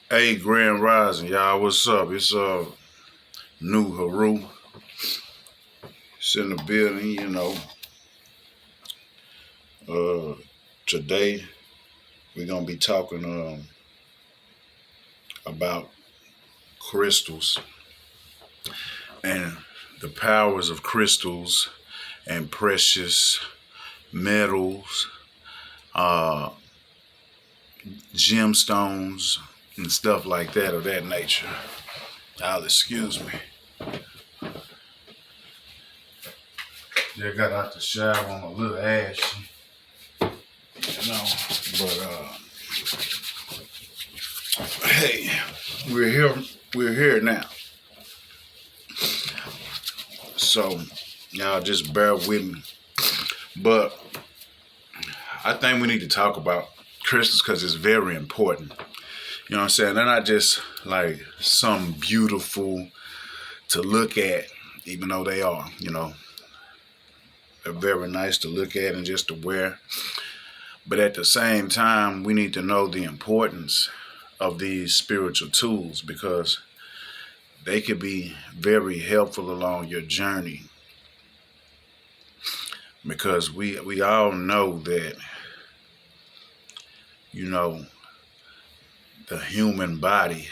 Hey, Grand Rising, y'all. What's up? It's new Heru. It's in the building, Uh, today we're gonna be talking about crystals and the powers of crystals and precious metals, uh, gemstones, and stuff like that of that nature. Y'all excuse me. Yeah, got out the shower on a little ashy, but hey, we're here. We're here now. So y'all just bear with me. But I think we need to talk about crystals because it's very important. You know what I'm saying? They're not just like some beautiful to look at, even though they are, They're very nice to look at and just to wear. But at the same time, we need to know the importance of these spiritual tools because they could be very helpful along your journey. Because we all know that, the human body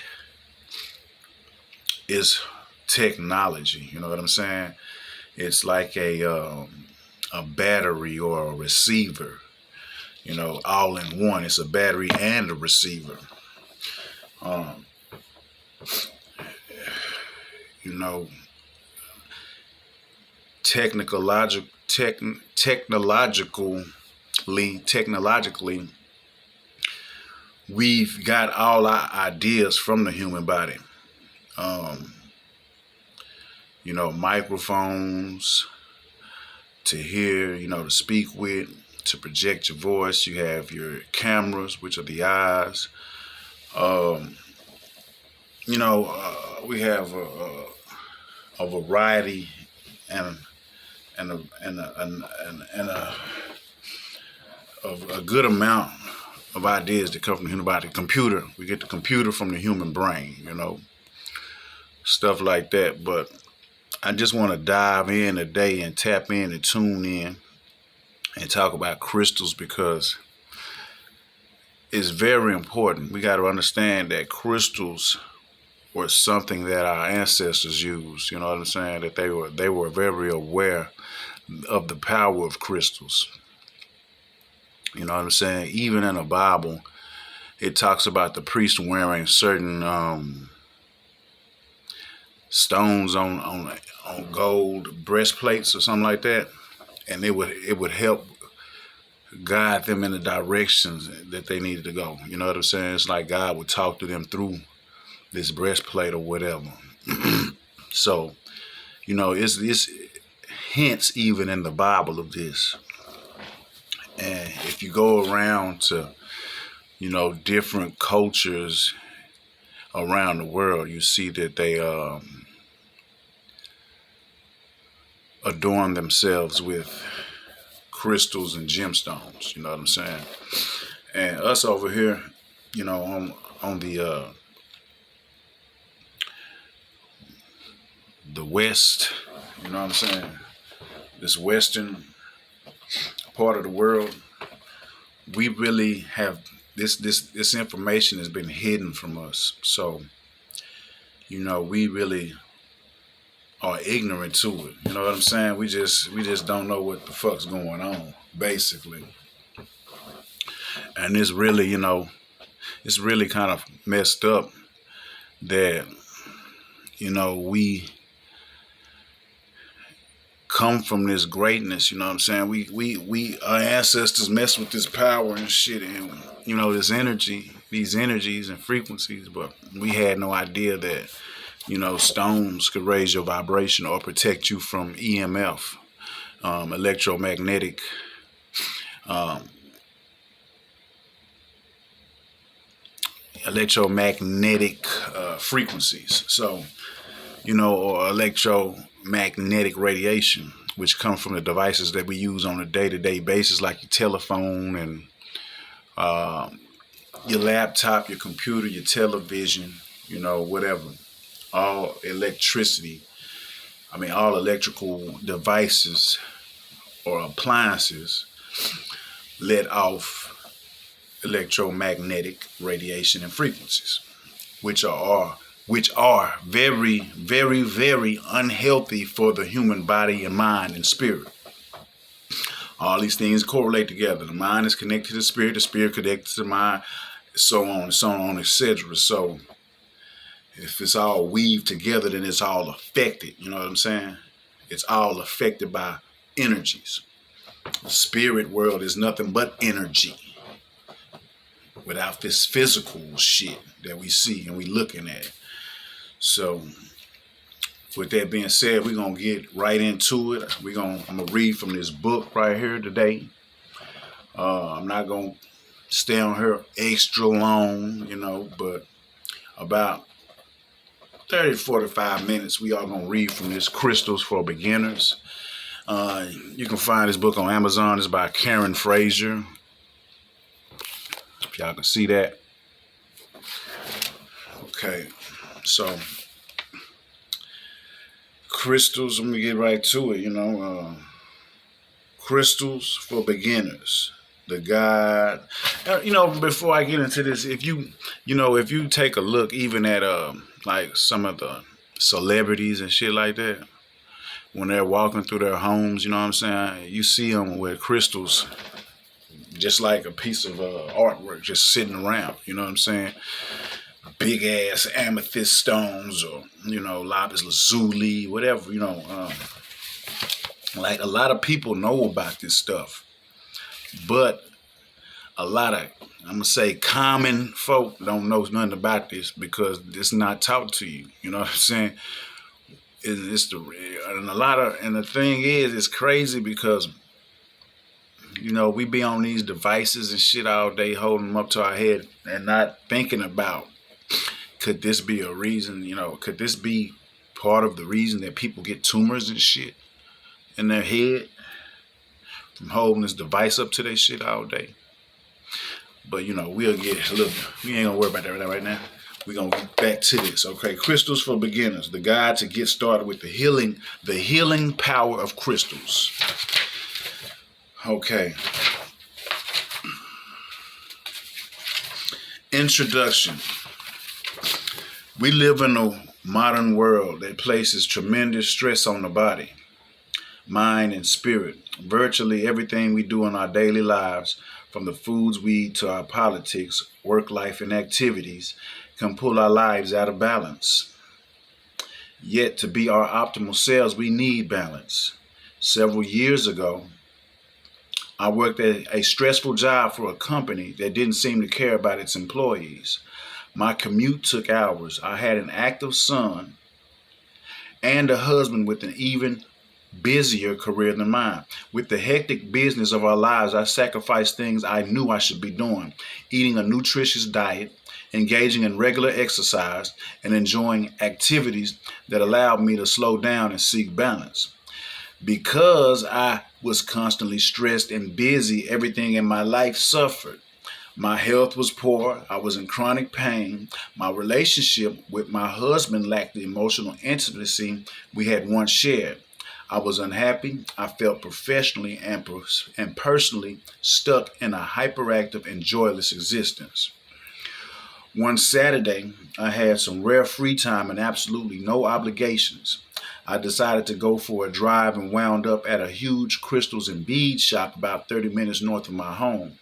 is technology. You know what I'm saying? It's like a battery or a receiver, all in one. It's a battery and a receiver. Um, you know, technologically, we've got all our ideas from the human body. Microphones to hear, to speak with, to project your voice. You have your cameras, which are the eyes. We have a variety and a good amount of ideas that come from the human body. Computer, we get the computer from the human brain, stuff like that. But I just want to dive in today and tap in and tune in and talk about crystals because it's very important. We got to understand that crystals were something that our ancestors used. You know what I'm saying? That they were very aware of the power of crystals. You know what I'm saying? Even in the Bible, it talks about the priest wearing certain stones on gold breastplates or something like that, and it would help guide them in the directions that they needed to go. You know what I'm saying? It's like God would talk to them through this breastplate or whatever. So, it's hints even in the Bible of this. And if you go around to, different cultures around the world, you see that they adorn themselves with crystals and gemstones. You know what I'm saying? And us over here, on the West, you know what I'm saying? This Western part of the world, we really have this information has been hidden from us. So, we really are ignorant to it. You know what I'm saying? We just don't know what the fuck's going on, basically. And it's really, it's really kind of messed up that, we come from this greatness. You know what I'm saying? We our ancestors messed with this power and shit, and this energy, these energies and frequencies, but we had no idea that stones could raise your vibration or protect you from EMF, electromagnetic frequencies. So, or electromagnetic radiation, which come from the devices that we use on a day-to-day basis, like your telephone and your laptop, your computer, your television, you know, whatever, all electricity, all electrical devices or appliances let off electromagnetic radiation and frequencies, which are very, very, very unhealthy for the human body and mind and spirit. All these things correlate together. The mind is connected to the spirit connected to the mind, so on, etc. So if it's all weaved together, then it's all affected. You know what I'm saying? It's all affected by energies. The spirit world is nothing but energy without this physical shit that we see and we looking at. So with that being said, we're going to get right into it. I'm going to read from this book right here today. I'm not going to stay on here extra long, you know, but about 30 to 45 minutes, we are going to read from this Crystals for Beginners. You can find this book on Amazon. It's by Karen Frazier. If y'all can see that. Okay, so crystals, let me get right to it, you know. Crystals for Beginners. The guide. You know, before I get into this, if you take a look even at like some of the celebrities and shit like that, when they're walking through their homes, you know what I'm saying? You see them with crystals, just like a piece of artwork just sitting around, you know what I'm saying? Big ass amethyst stones, or, you know, lapis lazuli, whatever, you know. Like, a lot of people know about this stuff, but a lot of, I'm going to say, common folk don't know nothing about this because it's not taught to you, you know what I'm saying? And the thing is, it's crazy because, you know, we be on these devices and shit all day, holding them up to our head and not thinking about, could this be a reason, you know, could this be part of the reason that people get tumors and shit in their head from holding this device up to their shit all day? But, you know, we ain't gonna worry about that right now. We're gonna get back to this. Okay, Crystals for Beginners, the guide to get started with the healing power of crystals. Okay. Introduction. We live in a modern world that places tremendous stress on the body, mind, and spirit. Virtually everything we do in our daily lives, from the foods we eat to our politics, work life, and activities, can pull our lives out of balance. Yet, to be our optimal selves, we need balance. Several years ago, I worked at a stressful job for a company that didn't seem to care about its employees. My commute took hours. I had an active son and a husband with an even busier career than mine. With the hectic business of our lives, I sacrificed things I knew I should be doing: eating a nutritious diet, engaging in regular exercise, and enjoying activities that allowed me to slow down and seek balance. Because I was constantly stressed and busy, everything in my life suffered. My health was poor. I was in chronic pain. My relationship with my husband lacked the emotional intimacy we had once shared. I was unhappy. I felt professionally and personally stuck in a hyperactive and joyless existence. One Saturday, I had some rare free time and absolutely no obligations. I decided to go for a drive and wound up at a huge crystals and beads shop about 30 minutes north of my home.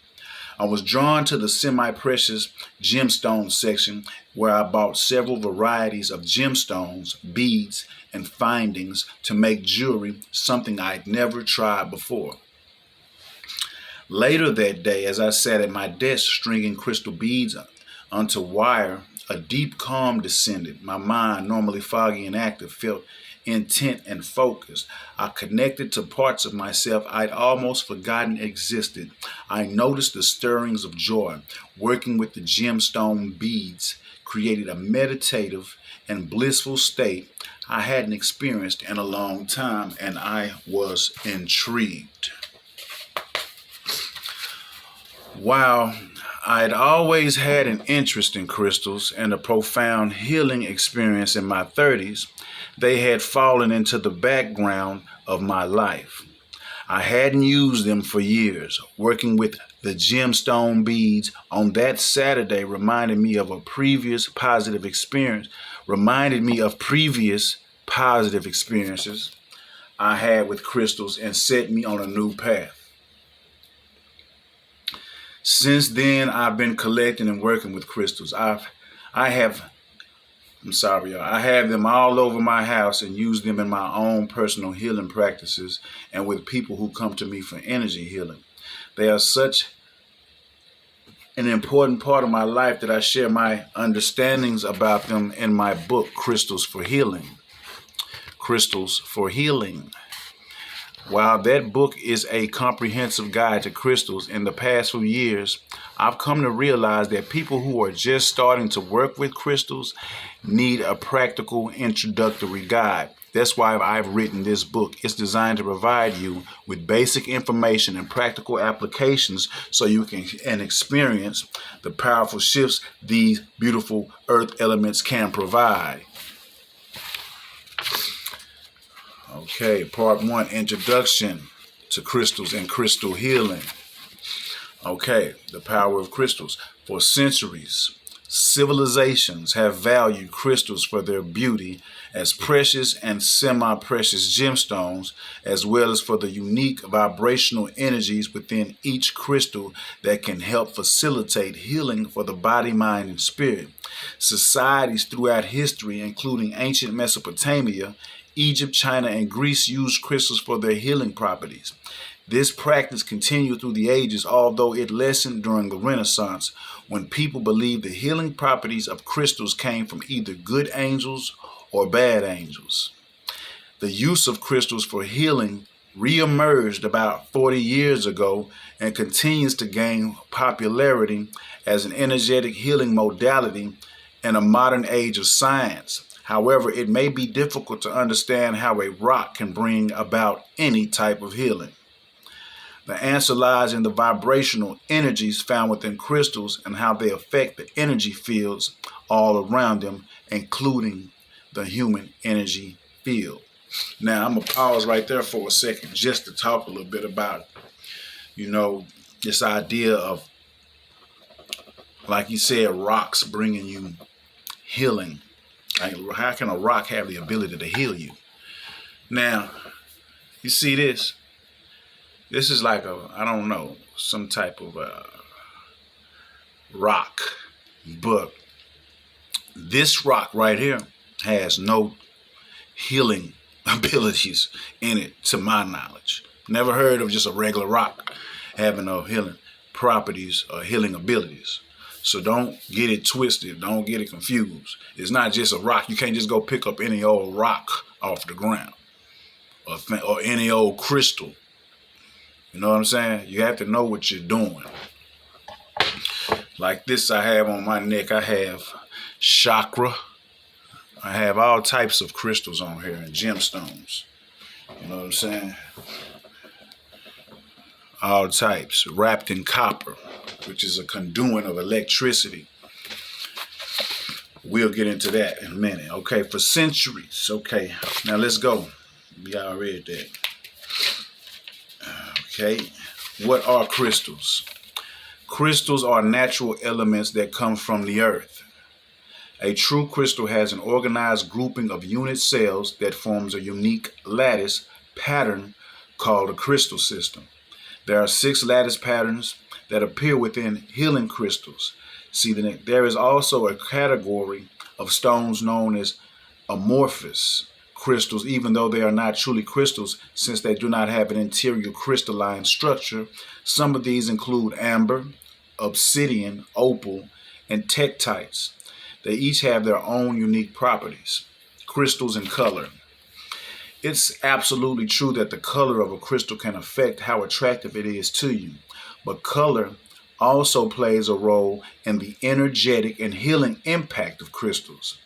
I was drawn to the semi-precious gemstone section, where I bought several varieties of gemstones, beads, and findings to make jewelry, something I'd never tried before. Later that day, as I sat at my desk stringing crystal beads onto wire, a deep calm descended. My mind, normally foggy and active, felt intent and focused. I connected to parts of myself I'd almost forgotten existed. I noticed the stirrings of joy. Working with the gemstone beads created a meditative and blissful state I hadn't experienced in a long time, and I was intrigued. While I'd always had an interest in crystals and a profound healing experience in my 30s. They had fallen into the background of my life. I hadn't used them for years. Working with the gemstone beads on that Saturday reminded me of previous positive experiences I had with crystals and set me on a new path. Since then, I've been collecting and working with crystals. I have them all over my house and use them in my own personal healing practices and with people who come to me for energy healing. They are such an important part of my life that I share my understandings about them in my book, Crystals for Healing. Crystals for Healing. While that book is a comprehensive guide to crystals, in the past few years, I've come to realize that people who are just starting to work with crystals need a practical introductory guide. That's why I've written this book. It's designed to provide you with basic information and practical applications so you can experience the powerful shifts these beautiful earth elements can provide. Okay, part 1, introduction to crystals and crystal healing. Okay, the power of crystals. For centuries, civilizations have valued crystals for their beauty as precious and semi-precious gemstones, as well as for the unique vibrational energies within each crystal that can help facilitate healing for the body, mind, and spirit. Societies throughout history, including ancient Mesopotamia, Egypt, China, and Greece, used crystals for their healing properties. This practice continued through the ages, although it lessened during the Renaissance, when people believed the healing properties of crystals came from either good angels or bad angels. The use of crystals for healing re-emerged about 40 years ago and continues to gain popularity as an energetic healing modality in a modern age of science. However, it may be difficult to understand how a rock can bring about any type of healing. The answer lies in the vibrational energies found within crystals and how they affect the energy fields all around them, including the human energy field. Now, I'm going to pause right there for a second just to talk a little bit about, this idea of, like you said, rocks bringing you healing. How can a rock have the ability to heal you? Now, you see this? This is like some type of rock. But this rock right here has no healing abilities in it, to my knowledge. Never heard of just a regular rock having no healing properties or healing abilities. So don't get it twisted. Don't get it confused. It's not just a rock. You can't just go pick up any old rock off the ground or any old crystal. You know what I'm saying? You have to know what you're doing. Like this I have on my neck. I have chakra. I have all types of crystals on here and gemstones. You know what I'm saying? All types, wrapped in copper, which is a conduit of electricity. We'll get into that in a minute. Okay, for centuries. Okay, now let's go. We all read that. Okay, what are crystals? Crystals are natural elements that come from the earth. A true crystal has an organized grouping of unit cells that forms a unique lattice pattern called a crystal system. There are 6 lattice patterns that appear within healing crystals. See, there is also a category of stones known as amorphous crystals, even though they are not truly crystals since they do not have an interior crystalline structure. Some of these include amber, obsidian, opal, and tektites. They each have their own unique properties. Crystals and color. It's absolutely true that the color of a crystal can affect how attractive it is to you, but color also plays a role in the energetic and healing impact of crystals.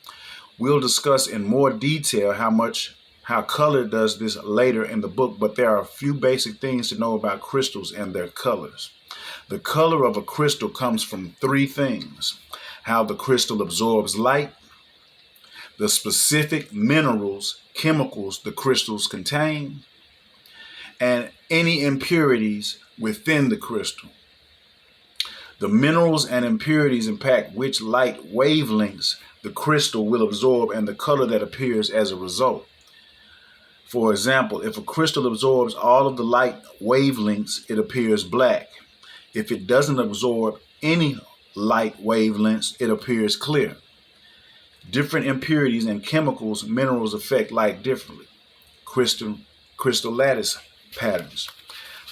We'll discuss in more detail how color does this later in the book, but there are a few basic things to know about crystals and their colors. The color of a crystal comes from three things: how the crystal absorbs light, the specific minerals, chemicals the crystals contain, and any impurities within the crystal. The minerals and impurities impact which light wavelengths the crystal will absorb and the color that appears as a result. For example, if a crystal absorbs all of the light wavelengths, it appears black. If it doesn't absorb any light wavelengths, it appears clear. Different impurities and chemicals, minerals affect light differently. Crystal lattice patterns.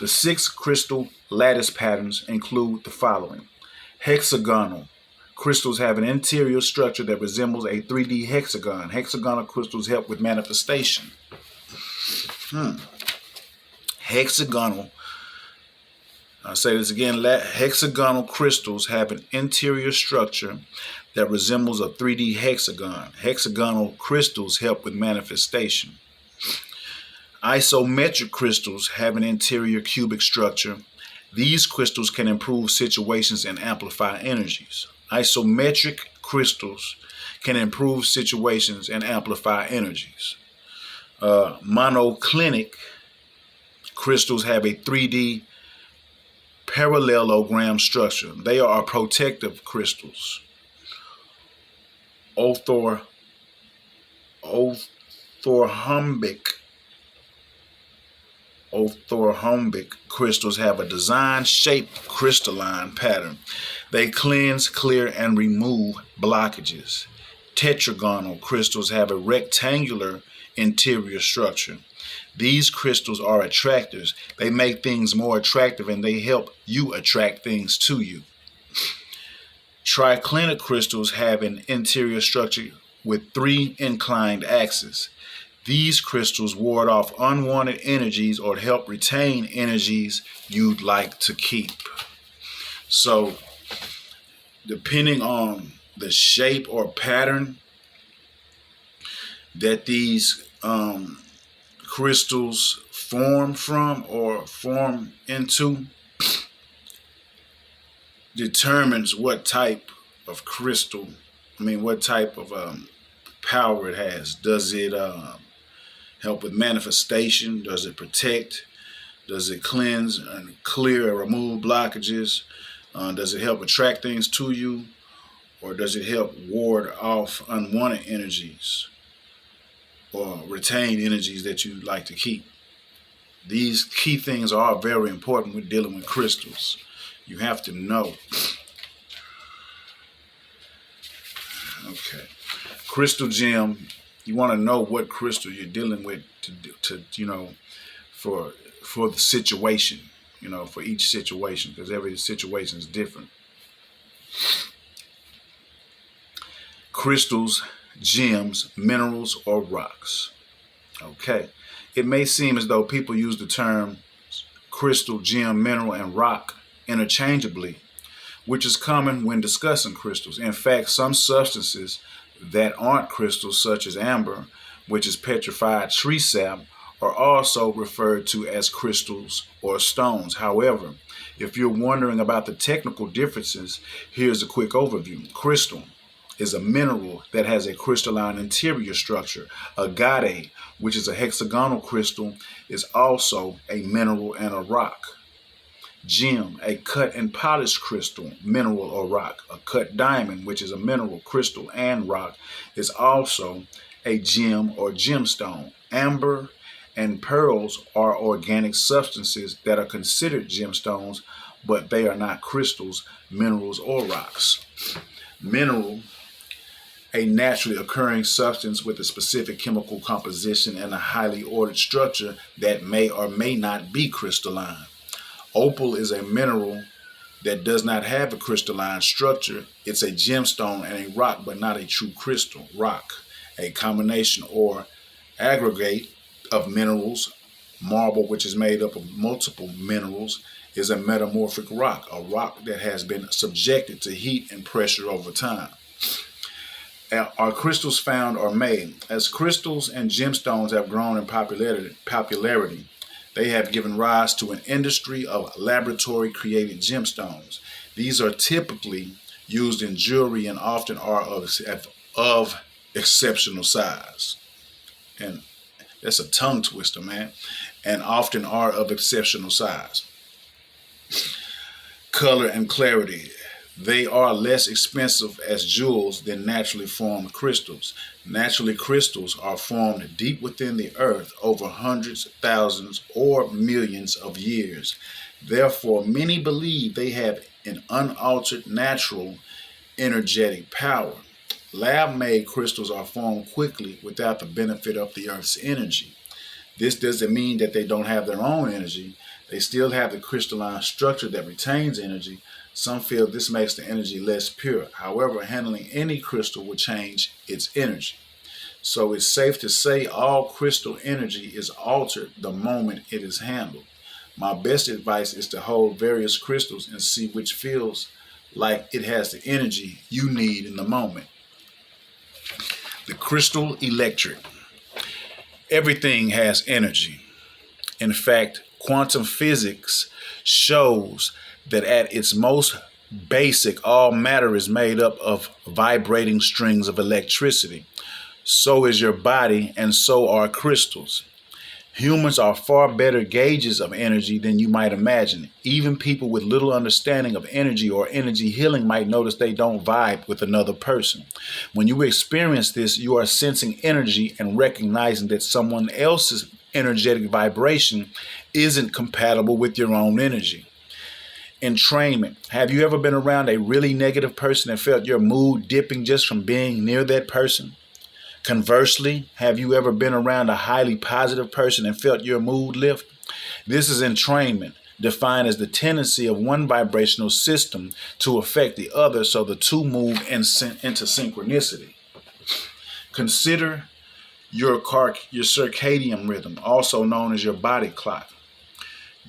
The 6 crystal lattice patterns include the following. Hexagonal. Crystals have an interior structure that resembles a 3D hexagon. Hexagonal crystals help with manifestation. Hexagonal. I'll say this again. Hexagonal crystals have an interior structure that resembles a 3D hexagon. Hexagonal crystals help with manifestation. Isometric crystals have an interior cubic structure. These crystals can improve situations and amplify energies. Isometric crystals can improve situations and amplify energies. Monoclinic crystals have a 3D parallelogram structure. They are protective crystals. Orthorhombic crystals have a design-shaped crystalline pattern. They cleanse, clear, and remove blockages. Tetragonal crystals have a rectangular interior structure. These crystals are attractors. They make things more attractive and they help you attract things to you. Triclinic crystals have an interior structure with 3 inclined axes. These crystals ward off unwanted energies or help retain energies you'd like to keep. So, depending on the shape or pattern that these crystals form from or form into, determines what type of crystal, what type of power it has. Does it help with manifestation? Does it protect? Does it cleanse and clear or remove blockages? Does it help attract things to you? Or does it help ward off unwanted energies or retain energies that you'd like to keep? These key things are very important when dealing with crystals. You have to know. Okay. Crystal gem, you want to know what crystal you're dealing with for the situation, for each situation, because every situation is different. Crystals, gems, minerals, or rocks. Okay. It may seem as though people use the term crystal, gem, mineral, and rock interchangeably, which is common when discussing crystals. In fact, some substances that aren't crystals, such as amber, which is petrified tree sap, are also referred to as crystals or stones. However, if you're wondering about the technical differences, here's a quick overview. Crystal is a mineral that has a crystalline interior structure. Agate, which is a hexagonal crystal, is also a mineral and a rock. Gem, a cut and polished crystal, mineral or rock. A cut diamond, which is a mineral, crystal, and rock, is also a gem or gemstone. Amber and pearls are organic substances that are considered gemstones, but they are not crystals, minerals, or rocks. Mineral, a naturally occurring substance with a specific chemical composition and a highly ordered structure that may or may not be crystalline. Opal is a mineral that does not have a crystalline structure. It's a gemstone and a rock, but not a true crystal. Rock, a combination or aggregate of minerals. Marble, which is made up of multiple minerals, is a metamorphic rock, a rock that has been subjected to heat and pressure over time. Are crystals found or made? As crystals and gemstones have grown in popularity, They have given rise to an industry of laboratory-created gemstones. These are typically used in jewelry and often are of exceptional size. And that's a tongue twister, man. And often are of exceptional size. Color and clarity. They are less expensive as jewels than naturally formed crystals. Naturally, crystals are formed deep within the earth over hundreds, thousands, or millions of years. Therefore, many believe they have an unaltered natural energetic power. Lab-made crystals are formed quickly without the benefit of the earth's energy. This doesn't mean that they don't have their own energy. They still have the crystalline structure that retains energy. Some feel this makes the energy less pure. However, handling any crystal will change its energy. So it's safe to say all crystal energy is altered the moment it is handled. My best advice is to hold various crystals and see which feels like it has the energy you need in the moment. The crystal electric. Everything has energy. In fact, quantum physics shows that at its most basic, all matter is made up of vibrating strings of electricity. So is your body, and so are crystals. Humans are far better gauges of energy than you might imagine. Even people with little understanding of energy or energy healing might notice they don't vibe with another person. When you experience this, you are sensing energy and recognizing that someone else's energetic vibration isn't compatible with your own energy. Entrainment. Have you ever been around a really negative person and felt your mood dipping just from being near that person? Conversely, have you ever been around a highly positive person and felt your mood lift? This is entrainment, defined as the tendency of one vibrational system to affect the other so the two move into synchronicity. Consider your circadian rhythm, also known as your body clock.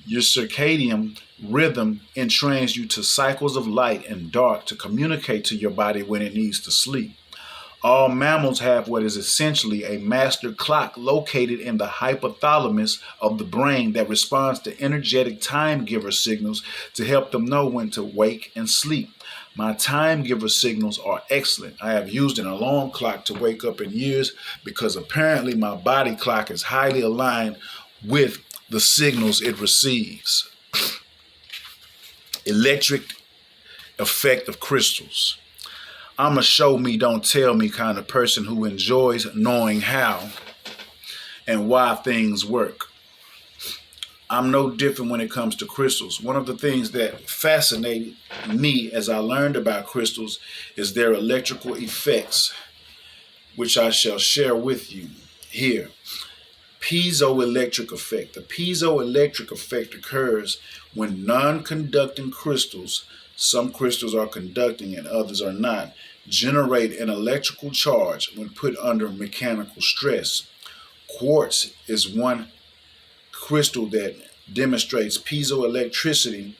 Your circadian rhythm entrains you to cycles of light and dark to communicate to your body when it needs to sleep. All mammals have what is essentially a master clock located in the hypothalamus of the brain that responds to energetic time giver signals to help them know when to wake and sleep. My time giver signals are excellent. I have used an alarm clock to wake up in years because apparently my body clock is highly aligned with the signals it receives. Electric effect of crystals. I'm a show me, don't tell me kind of person who enjoys knowing how and why things work. I'm no different when it comes to crystals. One of the things that fascinated me as I learned about crystals is their electrical effects, which I shall share with you here. Piezoelectric effect. The piezoelectric effect occurs when non-conducting crystals, some crystals are conducting and others are not, generate an electrical charge when put under mechanical stress. Quartz is one crystal that demonstrates piezoelectricity,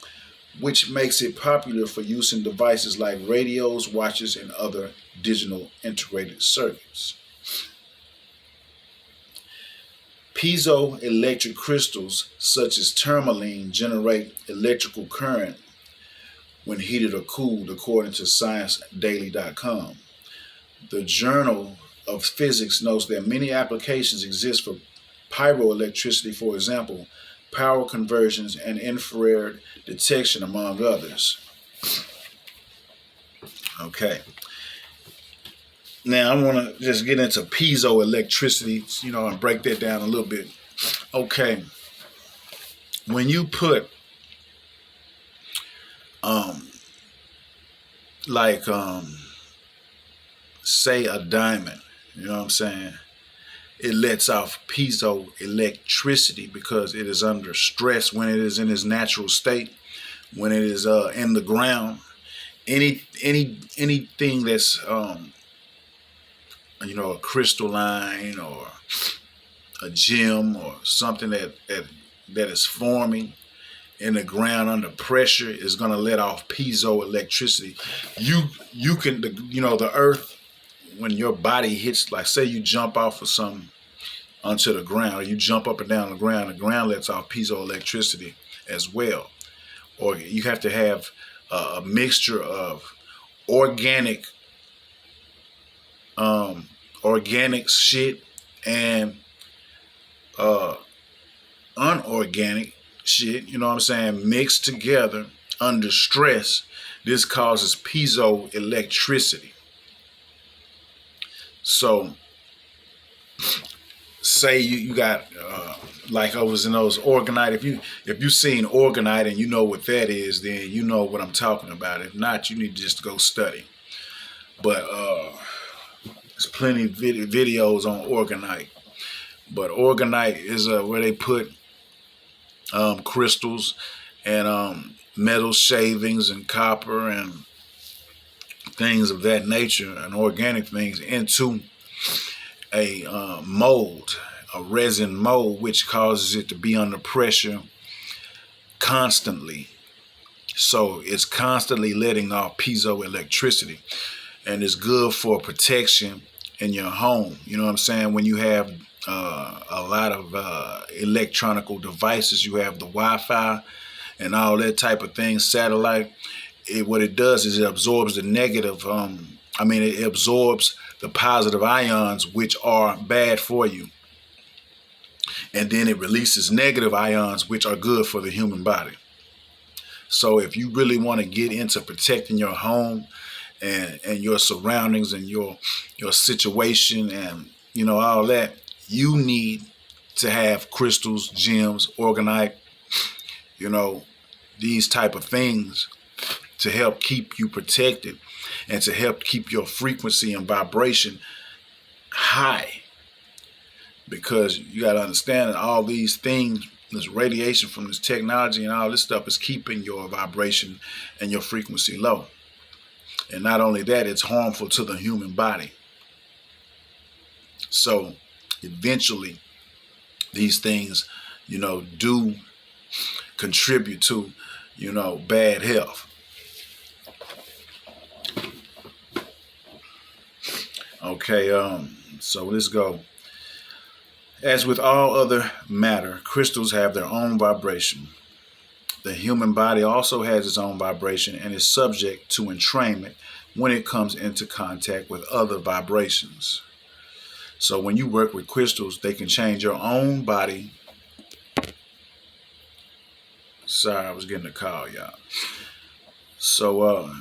which makes it popular for use in devices like radios, watches, and other digital integrated circuits. Piezoelectric crystals such as tourmaline generate electrical current when heated or cooled, according to ScienceDaily.com. The Journal of Physics notes that many applications exist for pyroelectricity, for example, power conversions and infrared detection, among others. Okay. Now I want to just get into piezoelectricity, and break that down a little bit. Okay. When you put say a diamond, you know what I'm saying? It lets off piezoelectricity because it is under stress when it is in its natural state, when it is in the ground. Anything that's a crystalline or a gem or something that is forming in the ground under pressure is going to let off piezoelectricity. You can, the earth, when your body hits, like say you jump off of some onto the ground, or you jump up and down the ground lets off piezoelectricity as well. Or you have to have a mixture of organic shit and unorganic shit, you know what I'm saying, mixed together under stress. This causes piezoelectricity. So say you got like I was in those Orgonite. If you seen Orgonite and you know what that is, then you know what I'm talking about. If not, you need to just go study. But there's plenty of videos on Orgonite. But Orgonite is where they put crystals and metal shavings and copper and things of that nature and organic things into a mold, a resin mold, which causes it to be under pressure constantly. So it's constantly letting off piezoelectricity, and it's good for protection in your home. You know what I'm saying? When you have a lot of electronical devices, you have the Wi-Fi and all that type of thing, satellite. What it does is it absorbs the negative, it absorbs the positive ions, which are bad for you. And then it releases negative ions, which are good for the human body. So if you really want to get into protecting your home and your surroundings and your situation and, all that, you need to have crystals, gems, Orgonite, these type of things to help keep you protected and to help keep your frequency and vibration high. Because you got to understand that all these things, this radiation from this technology and all this stuff is keeping your vibration and your frequency low. And not only that, it's harmful to the human body. So eventually these things, do contribute to, bad health. Okay, so let's go. As with all other matter, crystals have their own vibration. The human body also has its own vibration and is subject to entrainment when it comes into contact with other vibrations. So when you work with crystals, they can change your own body. Sorry, I was getting a call, y'all. So,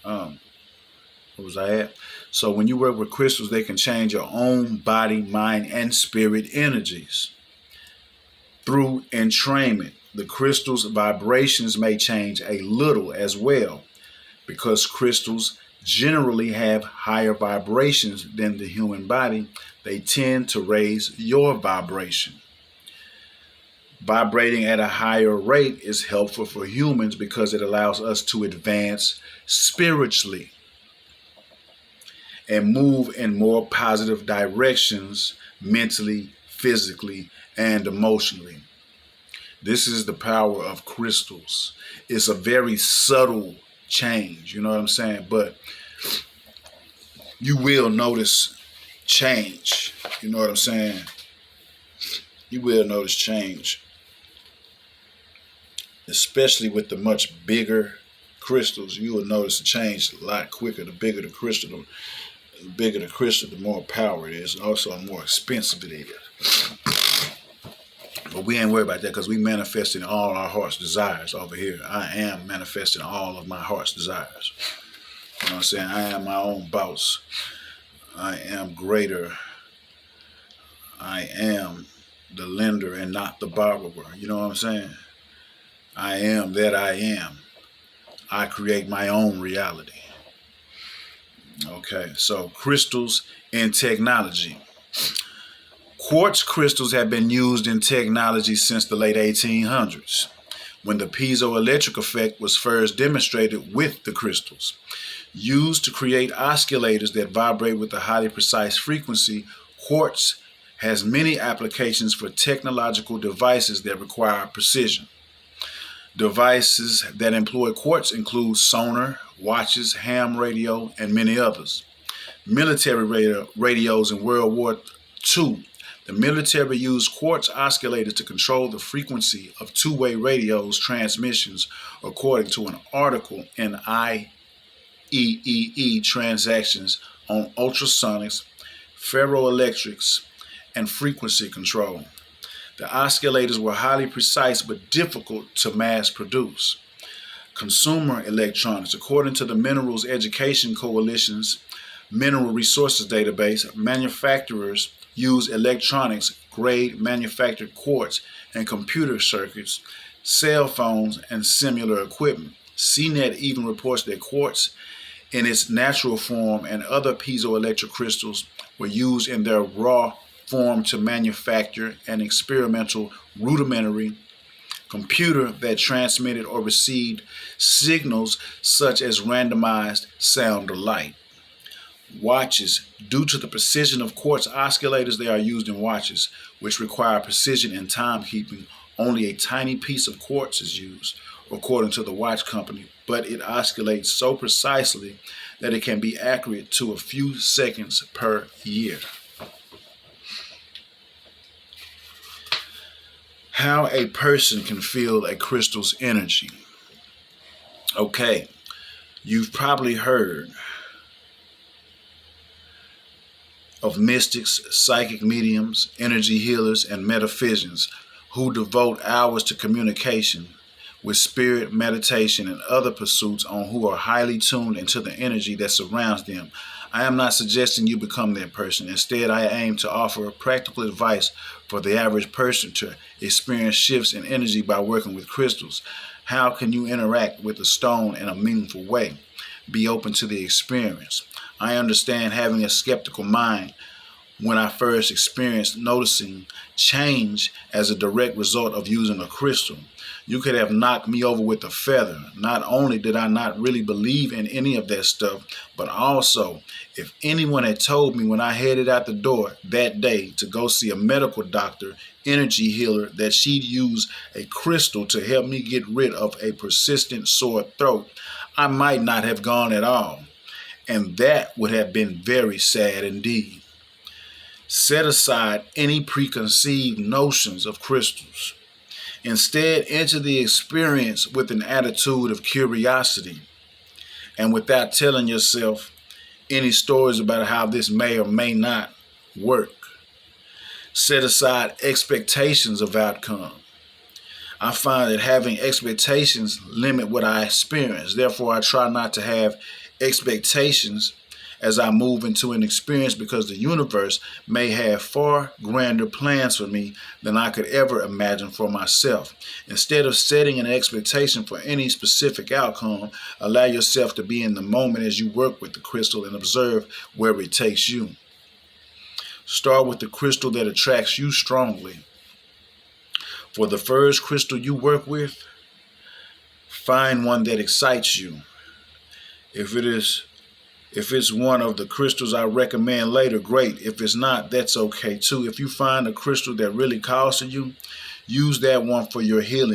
where was I at? So when you work with crystals, they can change your own body, mind, and spirit energies. Through entrainment, the crystal's vibrations may change a little as well, because crystals generally have higher vibrations than the human body. They tend to raise your vibration. Vibrating at a higher rate is helpful for humans because it allows us to advance spiritually and move in more positive directions mentally, physically, and emotionally. This is the power of crystals. It's a very subtle change, you know what I'm saying? But you will notice change, you know what I'm saying? You will notice change, especially with the much bigger crystals. You will notice a change a lot quicker. The bigger the crystal, the more power it is, and also the more expensive it is. But we ain't worried about that because we manifesting all our heart's desires over here. I am manifesting all of my heart's desires. You know what I'm saying? I am my own boss. I am greater. I am the lender and not the borrower. You know what I'm saying? I am that I am. I create my own reality. Okay, so crystals in technology. Quartz crystals have been used in technology since the late 1800s, when the piezoelectric effect was first demonstrated with the crystals. Used to create oscillators that vibrate with a highly precise frequency, quartz has many applications for technological devices that require precision. Devices that employ quartz include sonar, watches, ham radio, and many others. Military radios in World War II The military used quartz oscillators to control the frequency of two-way radios transmissions, according to an article in IEEE Transactions on Ultrasonics, Ferroelectrics, and Frequency Control. The oscillators were highly precise but difficult to mass produce. Consumer electronics. According to the Minerals Education Coalition's Mineral Resources Database, manufacturers use electronics-grade manufactured quartz and computer circuits, cell phones, and similar equipment. CNET even reports that quartz in its natural form and other piezoelectric crystals were used in their raw form to manufacture an experimental rudimentary computer that transmitted or received signals such as randomized sound or light. Watches. Due to the precision of quartz oscillators, they are used in watches, which require precision in timekeeping. Only a tiny piece of quartz is used, according to the watch company, but it oscillates so precisely that it can be accurate to a few seconds per year. How a person can feel a crystal's energy. Okay, you've probably heard of mystics, psychic mediums, energy healers, and metaphysicians who devote hours to communication with spirit, meditation, and other pursuits on who are highly tuned into the energy that surrounds them. I am not suggesting you become that person. Instead, I aim to offer practical advice for the average person to experience shifts in energy by working with crystals. How can you interact with the stone in a meaningful way? Be open to the experience. I understand having a skeptical mind when I first experienced noticing change as a direct result of using a crystal. You could have knocked me over with a feather. Not only did I not really believe in any of that stuff, but also if anyone had told me when I headed out the door that day to go see a medical doctor, energy healer, that she'd use a crystal to help me get rid of a persistent sore throat, I might not have gone at all. And that would have been very sad indeed. Set aside any preconceived notions of crystals. Instead, enter the experience with an attitude of curiosity and without telling yourself any stories about how this may or may not work. Set aside expectations of outcome. I find that having expectations limit what I experience. Therefore, I try not to have expectations as I move into an experience, because the universe may have far grander plans for me than I could ever imagine for myself. Instead of setting an expectation for any specific outcome, allow yourself to be in the moment as you work with the crystal and observe where it takes you. Start with the crystal that attracts you strongly. For the first crystal you work with, find one that excites you. If it's one of the crystals I recommend later, great. If it's not, that's okay too. If you find a crystal that really calls to you, use that one for your healing